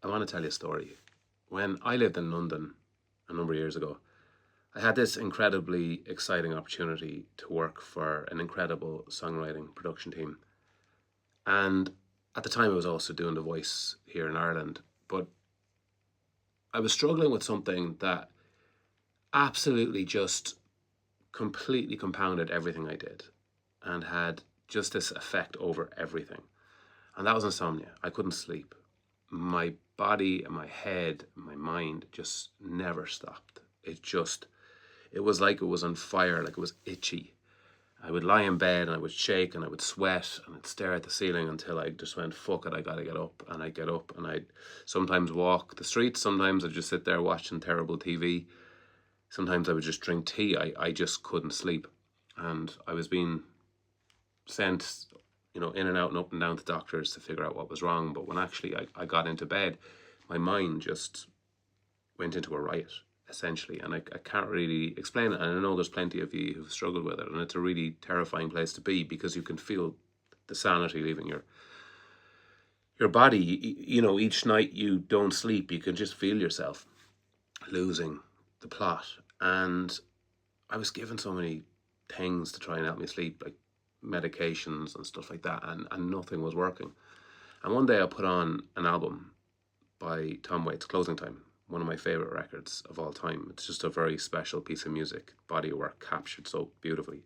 I want to tell you a story. When I lived in London a number of years ago, I had this incredibly exciting opportunity to work for an incredible songwriting production team. And at the time, I was also doing The Voice here in Ireland. But I was struggling with something that absolutely just completely compounded everything I did and had just this effect over everything. And that was insomnia. I couldn't sleep. My body and my head, and my mind just never stopped. It was like it was on fire, like it was itchy. I would lie in bed and I would shake and I would sweat and I'd stare at the ceiling until I just went, fuck it, I gotta get up. And I'd get up and I'd sometimes walk the streets, sometimes I'd just sit there watching terrible TV. Sometimes I would just drink tea. I just couldn't sleep. And I was being sent, in and out and up and down to doctors to figure out what was wrong. But when actually I got into bed, my mind just went into a riot, essentially. And I can't really explain it. And I know there's plenty of you who've struggled with it. And it's a really terrifying place to be because you can feel the sanity leaving your body. Each night you don't sleep, you can just feel yourself losing the plot. And I was given so many things to try and help me sleep, like medications and stuff like that, and nothing was working. And one day I put on an album by Tom Waits, Closing Time, one of my favourite records of all time. It's just a very special piece of music, body of work captured so beautifully.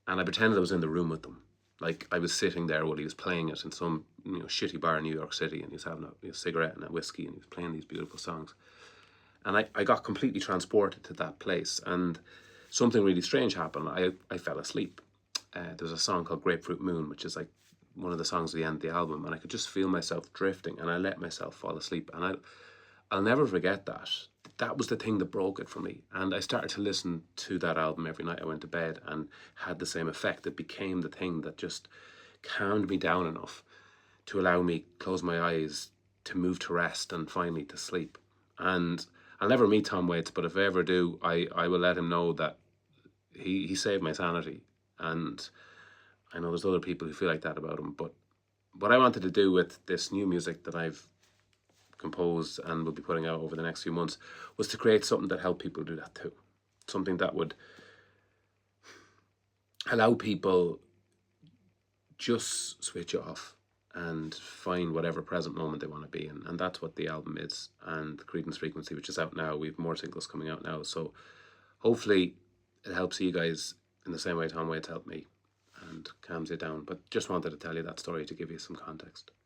And I pretended I was in the room with them. Like I was sitting there while he was playing it in some shitty bar in New York City, and he was having a cigarette and a whiskey, and he was playing these beautiful songs. And I got completely transported to that place. And something really strange happened. I fell asleep. There's a song called Grapefruit Moon, which is like one of the songs at the end of the album. And I could just feel myself drifting and I let myself fall asleep. And I'll never forget that. That was the thing that broke it for me. And I started to listen to that album every night I went to bed and had the same effect. It became the thing that just calmed me down enough to allow me close my eyes, to move to rest and finally to sleep. And I'll never meet Tom Waits, but if I ever do, I will let him know that he saved my sanity. And I know there's other people who feel like that about him. But what I wanted to do with this new music that I've composed and will be putting out over the next few months was to create something that helped people do that too. Something that would allow people just switch off and find whatever present moment they want to be in. And that's what the album is. And Credence Frequency, which is out now, we have more singles coming out now. So hopefully it helps you guys in the same way Tom Waits helped me and calms you down. But just wanted to tell you that story to give you some context.